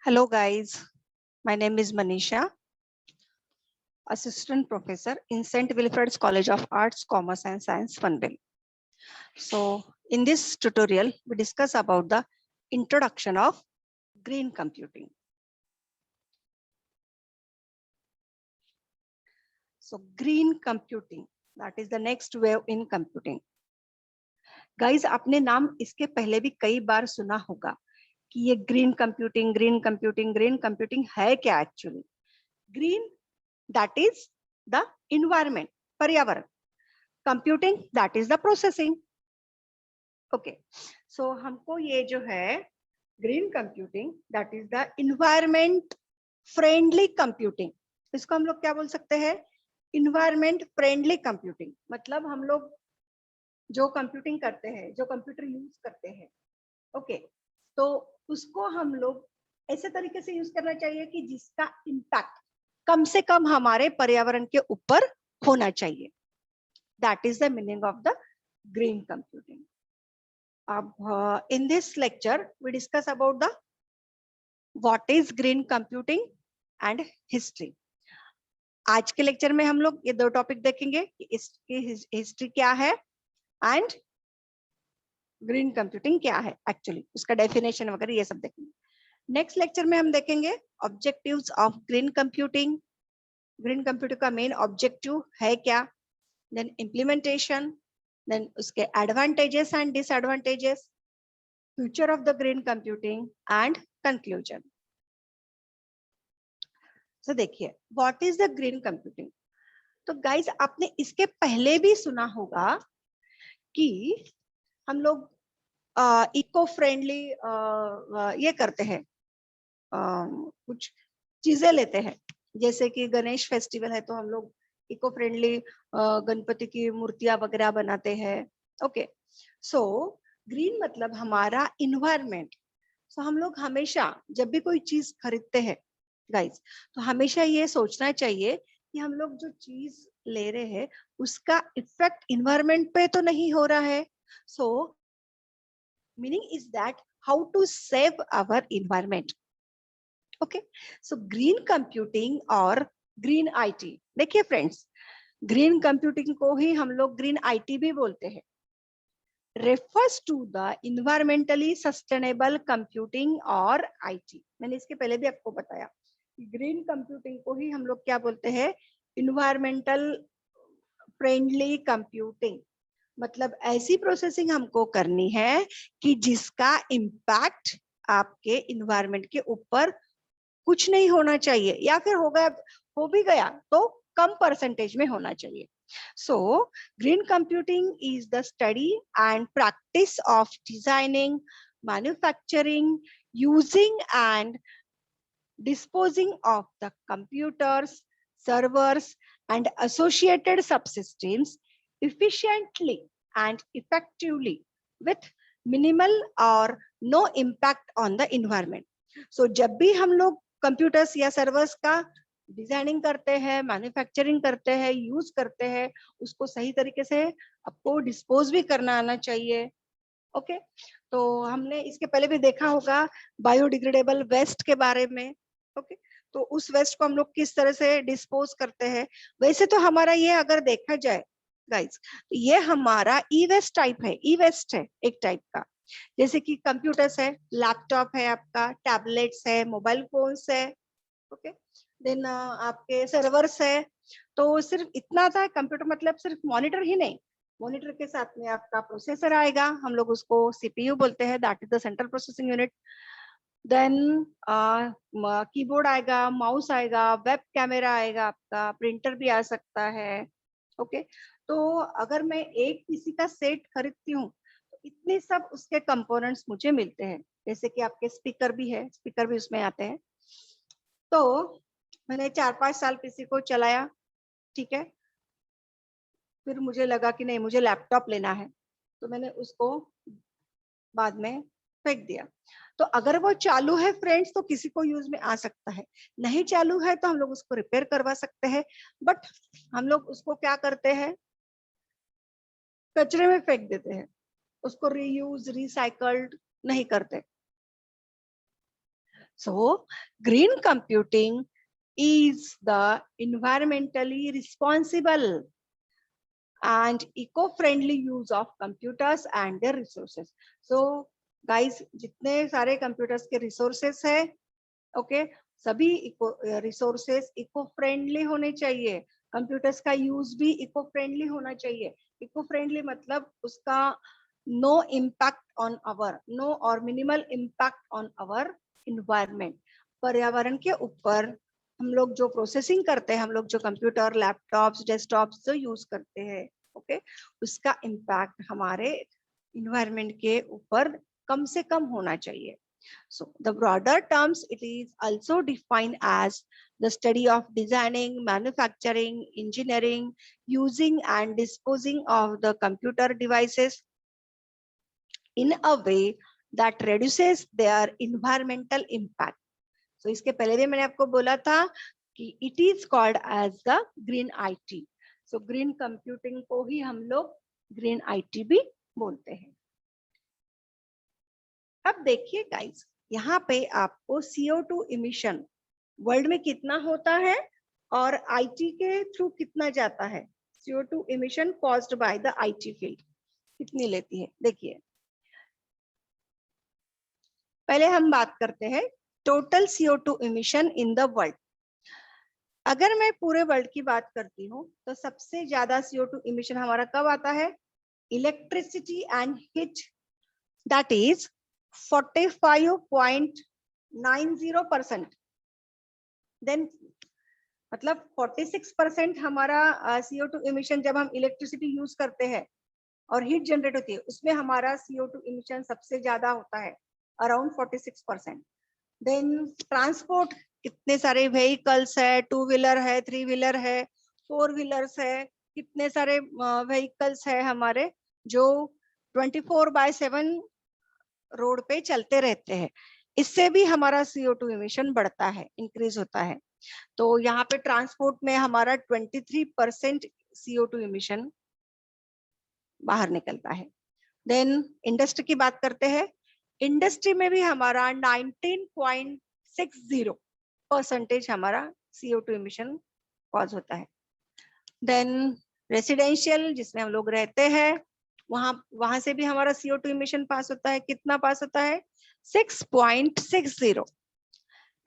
Hello guys, my name is Manisha, Assistant Professor in St. Wilfred's College of Arts, Commerce and Science, Funville. So in this tutorial, we discuss about the introduction of green computing. So green computing, that is the next wave in computing. Guys, आपने नाम इसके पहले भी कई बार सुना होगा कि ये ग्रीन कंप्यूटिंग है क्या actually? Green that is the environment, पर्यावरण. Computing that is the processing. Okay, so हमको ये जो है green computing that is the environment friendly computing, इसको हम लोग क्या बोल सकते हैं? Environment friendly computing. मतलब हम लोग जो कंप्यूटिंग करते हैं, जो कंप्यूटर यूज करते हैं, ओके, तो उसको हम लोग ऐसे तरीके से यूज करना चाहिए कि जिसका इम्पैक्ट कम से कम हमारे पर्यावरण के ऊपर होना चाहिए. That is the meaning of the green computing. अब in this lecture we discuss about the what is green computing and history. आज के लेक्चर में हम लोग ये दो टॉपिक देखेंगे कि इसकी हिस्ट्री क्या है एंड ग्रीन कंप्यूटिंग क्या है एक्चुअली, उसका डेफिनेशन वगैरह ये सब देखेंगे. नेक्स्ट लेक्चर में हम देखेंगे objectives of green computing. Green computing का मेन ऑब्जेक्टिव है क्या, देन इम्प्लीमेंटेशन, देन उसके advantages and disadvantages, future of the green computing and conclusion. So देखिए what is the green computing. तो गाइस आपने इसके पहले भी सुना होगा कि हम लोग इको फ्रेंडली ये करते हैं, कुछ चीजें लेते हैं, जैसे कि गणेश फेस्टिवल है तो हम लोग इको फ्रेंडली गणपति की मूर्तियां वगैरह बनाते हैं. ओके, सो ग्रीन मतलब हमारा इन्वायरमेंट. सो हम लोग हमेशा जब भी कोई चीज खरीदते हैं गाइस, तो हमेशा ये सोचना चाहिए कि हम लोग जो चीज ले रहे हैं उसका इफेक्ट इन्वायरमेंट पे तो नहीं हो रहा है. सो meaning is that how to save our environment. Okay, so green computing और green IT. देखिए फ्रेंड्स, green computing को ही हम लोग green IT भी बोलते हैं. refers to the environmentally sustainable computing और IT. मैंने इसके पहले भी आपको बताया कि green computing को ही हम लोग क्या बोलते हैं? environmental friendly computing. मतलब ऐसी प्रोसेसिंग हमको करनी है कि जिसका इम्पैक्ट आपके इन्वायरमेंट के ऊपर कुछ नहीं होना चाहिए, या फिर हो भी गया तो कम परसेंटेज में होना चाहिए. So green computing is the study and practice of designing, manufacturing, using and disposing of the computers, servers, and associated subsystems efficiently and effectively with minimal or no impact on the environment. So जब भी हम लोग computers या servers का designing करते हैं, manufacturing करते हैं, यूज करते हैं, उसको सही तरीके से आपको डिस्पोज भी करना आना चाहिए. ओके, तो हमने इसके पहले भी देखा होगा बायोडिग्रेडेबल वेस्ट के बारे में. ओके, तो उस वेस्ट को हम लोग किस तरह से डिस्पोज करते हैं. वैसे तो हमारा ये अगर देखा जाए गाइस, ये हमारा ई वेस्ट टाइप है, ई वेस्ट है एक टाइप का. जैसे कि कंप्यूटर्स है, लैपटॉप है, आपका टैबलेट्स है, मोबाइल फोन्स है. ओके, देन आपके सर्वर्स है. तो सिर्फ इतना था कंप्यूटर, मतलब सिर्फ मॉनिटर ही नहीं, मॉनिटर के साथ में आपका प्रोसेसर आएगा, हम लोग उसको सीपीयू बोलते हैं, that is the central processing unit. Then keyboard आएगा, माउस आएगा, वेब कैमरा आएगा, आपका प्रिंटर भी आ सकता है. ओके, तो अगर मैं एक पीसी का सेट खरीदती हूँ तो इतने सब उसके कंपोनेंट्स मुझे मिलते हैं. जैसे कि आपके स्पीकर भी है, स्पीकर भी उसमें आते हैं. तो मैंने 4-5 साल पीसी को चलाया, ठीक है, फिर मुझे लगा कि नहीं मुझे लैपटॉप लेना है, तो मैंने उसको बाद में फेंक दिया. तो अगर वो चालू है फ्रेंड्स तो किसी को यूज में आ सकता है, नहीं चालू है तो हम लोग उसको रिपेयर करवा सकते हैं. बट हम लोग उसको क्या करते हैं? कचरे में फेंक देते हैं. उसको रीयूज, रिसाइकल्ड नहीं करते. So green computing is the environmentally responsible and eco-friendly use of computers and their resources. So guys, जितने सारे computers के resources है, okay, सभी resources eco-friendly होने चाहिए. Computers का use भी eco-friendly होना चाहिए. Eco-friendly मतलब उसका no impact on our, no or minimal impact on our environment. पर्यावरण के ऊपर हम लोग जो प्रोसेसिंग करते हैं, हम लोग जो कंप्यूटर, लैपटॉप्स, डेस्कटॉप्स जो यूज करते हैं, ओके, उसका इम्पैक्ट हमारे इन्वायरमेंट के ऊपर कम से कम होना चाहिए. So the broader terms, it is also defined as the study of designing, manufacturing, engineering, using and disposing of the computer devices in a way that reduces their environmental impact. So इसके पहले भी मैंने आपको बोला था कि it is called as the green IT. So green computing को ही हम लोग green IT भी बोलते हैं. अब देखिए गाइस, यहाँ पे आपको CO2 इमिशन वर्ल्ड में कितना होता है और IT के थ्रू कितना जाता है. CO2 emission caused by the IT field कितनी लेती है. देखिए, पहले हम बात करते हैं total CO2 emission in the world. अगर मैं पूरे वर्ल्ड की बात करती हूँ तो सबसे ज्यादा CO2 इमिशन हमारा कब आता है. Electricity and heat, that is 45.90%. Then मतलब 46% हमारा CO2 इमिशन जब हम इलेक्ट्रिसिटी यूज करते हैं और हीट जनरेट होती है, उसमें हमारा CO2 इमिशन सबसे ज्यादा होता है, अराउंड 46%. देन ट्रांसपोर्ट, कितने सारे व्हीकल्स है, 2 व्हीलर है, 3 व्हीलर है, 4 व्हीलर्स है, कितने सारे व्हीकल्स है हमारे जो 24/7 रोड पे चलते रहते हैं, इससे भी हमारा CO2 इमिशन बढ़ता है, इंक्रीज होता है. तो यहाँ पे ट्रांसपोर्ट में हमारा 23% CO2 इमिशन बाहर निकलता है. देन इंडस्ट्री की बात करते हैं. इंडस्ट्री में भी हमारा 19.60% हमारा CO2 इमिशन कॉज होता है. देन रेसिडेंशियल, जिसमें हम लोग रहते हैं, वहां से भी हमारा CO2 इमिशन पास होता है. कितना पास होता है? 6.60.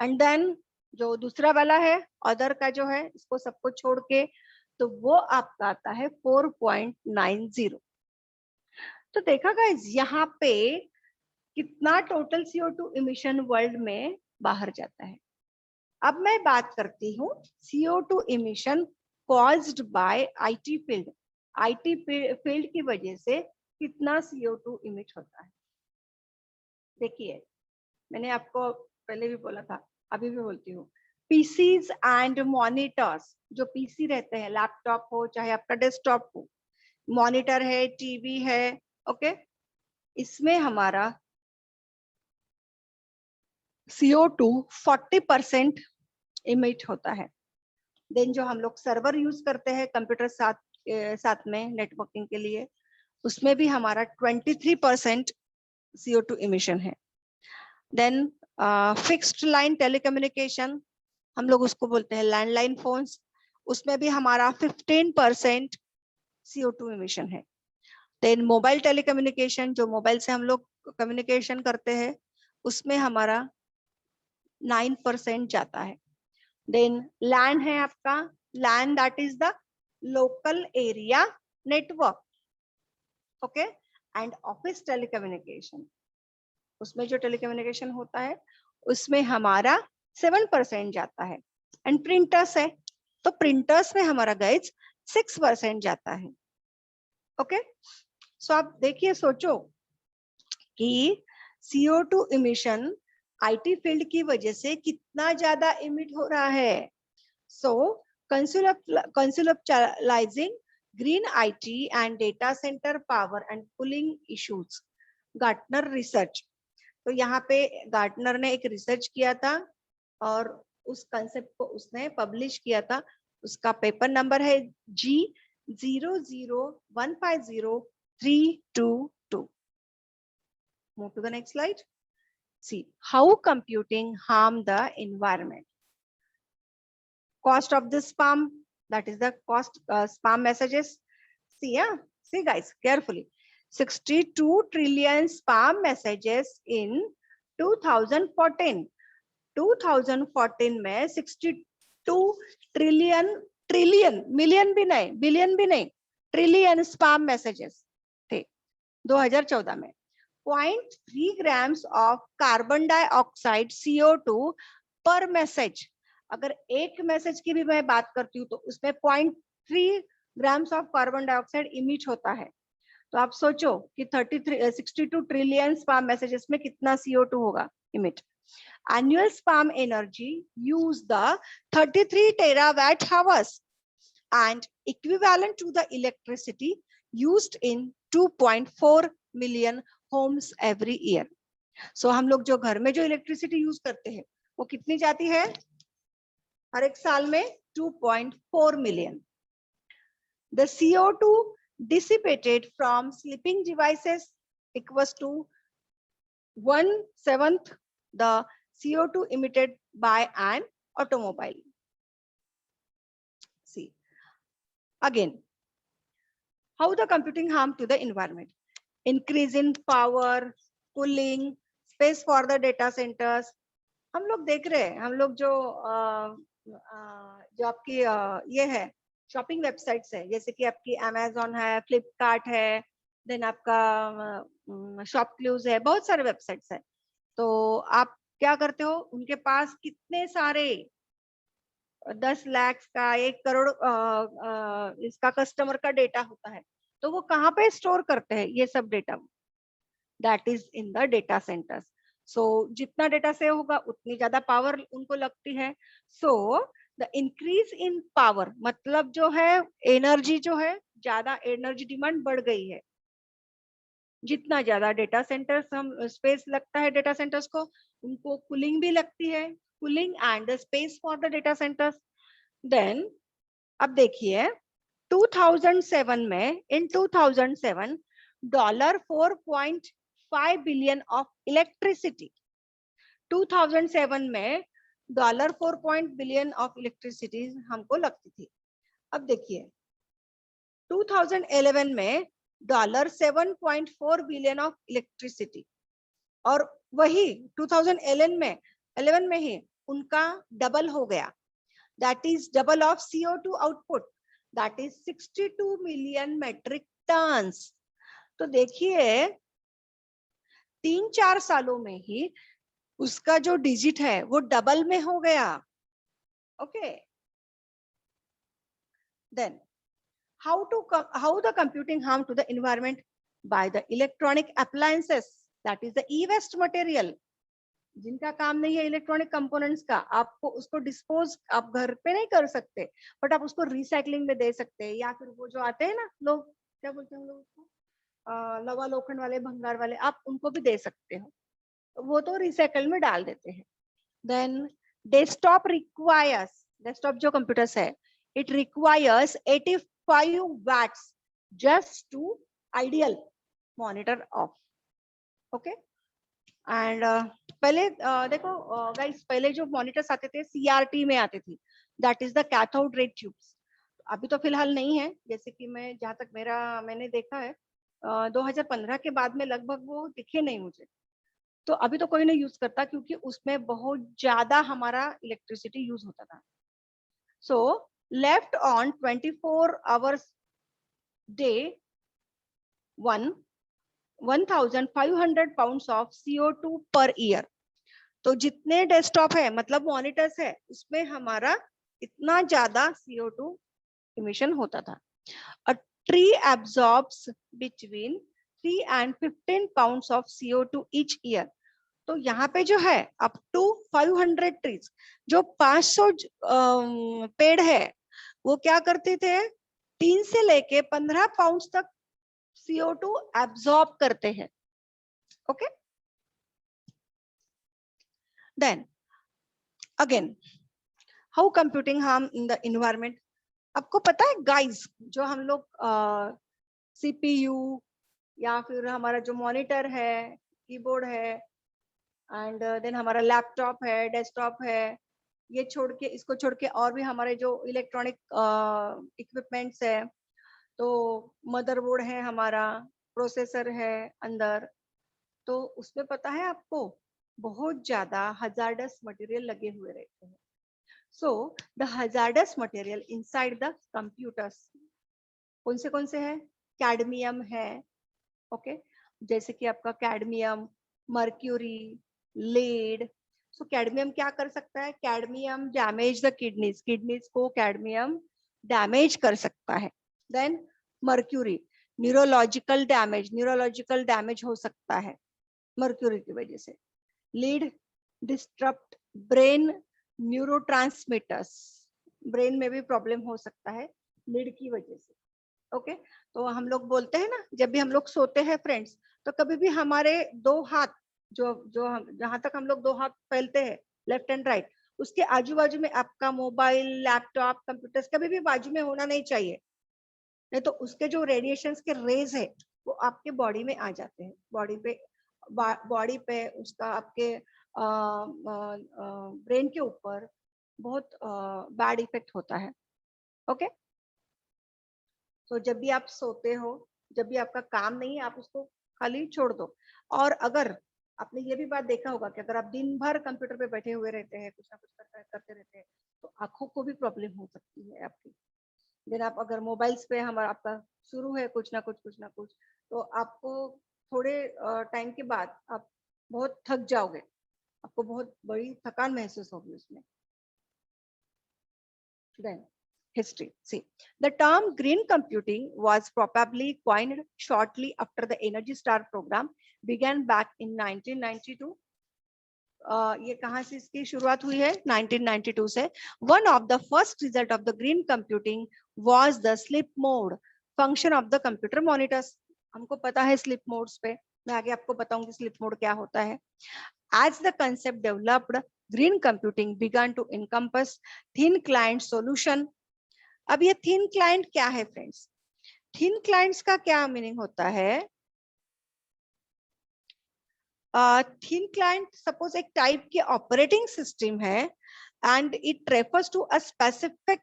एंड देन जो दूसरा वाला है अदर का जो है, इसको सबको छोड़ के, तो वो आपका आता है 4.90. तो देखा गाइस, यहाँ पे कितना टोटल CO2 इमिशन वर्ल्ड में बाहर जाता है. अब मैं बात करती हूँ CO2 emission caused by IT field. IT field की वजह से कितना CO2 इमिट होता है. देखिए, मैंने आपको पहले भी बोला था, अभी भी बोलती हूँ, पीसीज एंड मॉनिटर्स, जो पीसी रहते हैं, लैपटॉप हो चाहे आपका डेस्कटॉप हो, मॉनिटर है, टीवी है, ओके, इसमें हमारा CO2 40% इमिट होता है. देन जो हम लोग सर्वर यूज करते हैं कंप्यूटर साथ में नेटवर्किंग के लिए, उसमें भी हमारा 23% CO2 इमिशन है. देन फिक्स्ड लाइन टेलीकम्युनिकेशन, हम लोग उसको बोलते हैं लैंडलाइन फोन्स, उसमें भी हमारा 15% CO2 इमिशन है. देन मोबाइल टेलीकम्युनिकेशन, जो मोबाइल से हम लोग कम्युनिकेशन करते हैं, उसमें हमारा 9% जाता है. देन लैन है आपका, LAN that is the local area network, okay. And office telecommunication, उसमें जो टेलीकम्युनिकेशन होता है उसमें हमारा 7% जाता है. एंड प्रिंटर्स है, तो प्रिंटर्स में हमारा गाइज 6% जाता है, ओके. सो आप देखिए, सोचो कि CO2 इमिशन IT फील्ड की वजह से कितना ज्यादा इमिट हो रहा है. सो conceptualizing green IT and data center power and cooling issues, Gartner research. तो यहाँ पे गार्टनर ने एक रिसर्च किया था और उस कंसेप्ट को उसने पब्लिश किया था. उसका पेपर नंबर है G00150322. Move to the next slide. See how computing harm the environment. Cost of the spam, that is the cost spam messages. See, yeah, see guys, carefully. 62 trillion spam messages in 2014. 2014 में 62 trillion million भी नहीं, billion भी नहीं, trillion spam messages थे 2014 में. 0.3 grams of carbon dioxide CO2 पर message. अगर एक मैसेज की भी मैं बात करती हूँ तो उसमें 0.3 grams of carbon dioxide emit होता है. तो आप सोचो कि 62 ट्रिलियन स्पैम मैसेजेस में कितना CO2 होगा emit. Annual spam energy use the 33 terawatt hours and equivalent to the electricity used in 2.4 million homes every year. So हम लोग जो घर में जो इलेक्ट्रिसिटी यूज करते हैं वो कितनी जाती है हर एक साल में? 2.4 million. The CO2 dissipated from sleeping devices equals to 1/7 the CO2 emitted by an automobile. See again how the computing harm to the environment. Increase in power, cooling, space for the data centers. हम लोग देख रहे हैं, हम लोग जो आपकी ये है शॉपिंग वेबसाइट्स है, जैसे कि आपकी Amazon है, फ्लिपकार्ट है, देन आपका शॉपक्लूज है, बहुत सारे वेबसाइट्स है. तो आप क्या करते हो, उनके पास कितने सारे 10 लाख का 1 करोड़ इसका कस्टमर का डेटा होता है, तो वो कहाँ पे स्टोर करते हैं ये सब data? That is in the data centres. सो जितना डेटा सेव होगा उतनी ज्यादा पावर उनको लगती है. So the increase in power मतलब जो है एनर्जी जो है, ज्यादा एनर्जी डिमांड बढ़ गई है. जितना ज्यादा डेटा सेंटर्स हम स्पेस लगता है डेटा सेंटर्स को, उनको कूलिंग भी लगती है, cooling and the space for the data centers. Then अब देखिए 2007 में, इन 2007 $4.5 बिलियन ऑफ इलेक्ट्रिसिटी, 2007 में $4 बिलियन ऑफ इलेक्ट्रिसिटी हमको लगती थी. अब देखिए 2011 में $7.4 बिलियन ऑफ इलेक्ट्रिसिटी, और वही 2011 में ही उनका डबल हो गया. That is double of CO2 output, that is 62 million metric tons. तो देखिए 3-4 सालों में ही उसका जो डिजिट है वो डबल में हो गया. Okay, then how the computing harm to the environment by the electronic appliances, that is the e-waste material. जिनका काम नहीं है इलेक्ट्रॉनिक कंपोनेंट्स का, आपको उसको डिस्पोज आप घर पे नहीं कर सकते, बट आप उसको रिसाइकलिंग में दे सकते हैं. या फिर वो जो आते हैं ना लोग, क्या बोलते हैं लोग उसको, लवा लोखंड वाले, भंगार वाले, आप उनको भी दे सकते हो, वो तो रिसाइकल में डाल देते हैं. देन डेस्कटॉप रिक्वायर्स, डेस्कटॉप जो कंप्यूटर्स है, it requires 85 watts just to ideal monitor off. Okay, and पहले देखो गाइस, पहले जो मॉनिटर्स आते थे CRT में आते थे, that is the cathode ray tubes. अभी तो फिलहाल नहीं है, जैसे कि मैं जहाँ तक मैंने देखा है 2015 के बाद में लगभग वो दिखे नहीं मुझे. तो अभी तो कोई नहीं यूज करता क्योंकि उसमें बहुत ज्यादा हमारा इलेक्ट्रिसिटी यूज होता था. सो left on 24 hours day 1,500 pounds of CO2 per year. तो जितने डेस्कटॉप है मतलब मॉनिटर्स है, उसमें हमारा इतना ज्यादा CO2 इमिशन होता था. A tree absorbs between 3 and 15 pounds of CO2 each year. तो यहाँ पे जो है अप टू 500 ट्रीज, जो 500 पेड़ है, वो क्या करते थे, 3 से लेके 15 पाउंड तक CO2 एब्सॉर्ब करते हैं. Okay, then again how computing harm in the environment. आपको पता है गाइस, जो हम लोग CPU या फिर हमारा जो मॉनिटर है कीबोर्ड है, एंड देन हमारा लैपटॉप है, डेस्कटॉप है, ये छोड़ के, इसको छोड़ के और भी हमारे जो इलेक्ट्रॉनिक इक्विपमेंट्स है, तो मदरबोर्ड है हमारा, प्रोसेसर है अंदर, तो उसमें पता है आपको बहुत ज्यादा हजार्डस मटेरियल लगे हुए रहते हैं. So the hazardous material inside the computers कौन से हैं? कैडमियम है, ओके, जैसे कि आपका कैडमियम, मर्क्यूरी, लेड. सो कैडमियम क्या कर सकता है? Cadmium damage the kidneys, kidneys को कैडमियम डैमेज कर सकता है. देन मर्क्यूरी, न्यूरोलॉजिकल डैमेज हो सकता है मर्क्यूरी की वजह से. Lead, disturbed brain neurotransmitters, brain में भी प्रॉब्लम हो सकता है लीड की वजह से. ओके, तो हम लोग बोलते हैं ना, जब भी हम लोग सोते हैं फ्रेंड्स, तो कभी भी हमारे दो हाथ, जो जो हम जहां तक हम लोग दो हाथ फैलते हैं, लेफ्ट एंड राइट, उसके आजू बाजू में आपका मोबाइल, लैपटॉप, कंप्यूटर्स कभी भी बाजू में होना नहीं चाहिए, नहीं तो उसके जो रेडिएशंस के रेज है वो आपके बॉडी में आ जाते हैं, बॉडी पे उसका आपके ब्रेन के ऊपर बहुत बैड इफेक्ट होता है. ओके, तो जब भी आप सोते हो, जब भी आपका काम नहीं है, आप उसको खाली छोड़ दो. और अगर आपने ये भी बात देखा होगा कि अगर आप दिन भर कंप्यूटर पे बैठे हुए रहते हैं, कुछ ना कुछ करते रहते हैं, तो आंखों को भी प्रॉब्लम हो सकती है आपकी. देन आप अगर मोबाइल्स पे हमारा आपका शुरू है कुछ ना कुछ, तो आपको थोड़े टाइम के बाद आप बहुत थक जाओगे, आपको बहुत बड़ी थकान महसूस होगी उसमें. Then history. See, the term green computing was probably coined shortly after the Energy Star program began back in 1992. ये कहाँ से इसकी शुरुआत हुई है? 1992 से. One of the first result of the green computing was the sleep mode function of the computer monitors. हमको पता है sleep modes पे, मैं आगे आपको बताऊंगी sleep mode क्या होता है. As the concept developed, green computing began to encompass thin client solution. अब ये थिन क्लाइंट क्या है फ्रेंड्स? थिन क्लाइंट्स का क्या मीनिंग होता है? थिन क्लाइंट सपोज एक टाइप की ऑपरेटिंग सिस्टम है, and it refers to a specific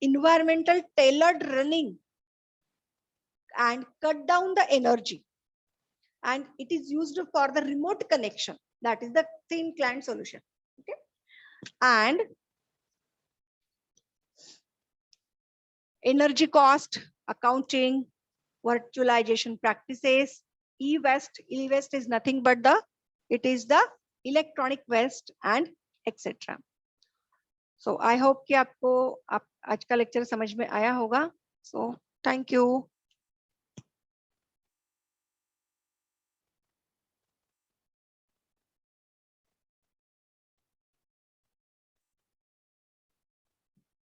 environmental tailored running and cut down the energy, and it is used for the remote connection. That is the thin client solution. Okay, and energy cost accounting, virtualization practices, e-waste is nothing but it is the electronic waste and etc. So I hope कि आपको आज का lecture समझ में आया होगा. So thank you.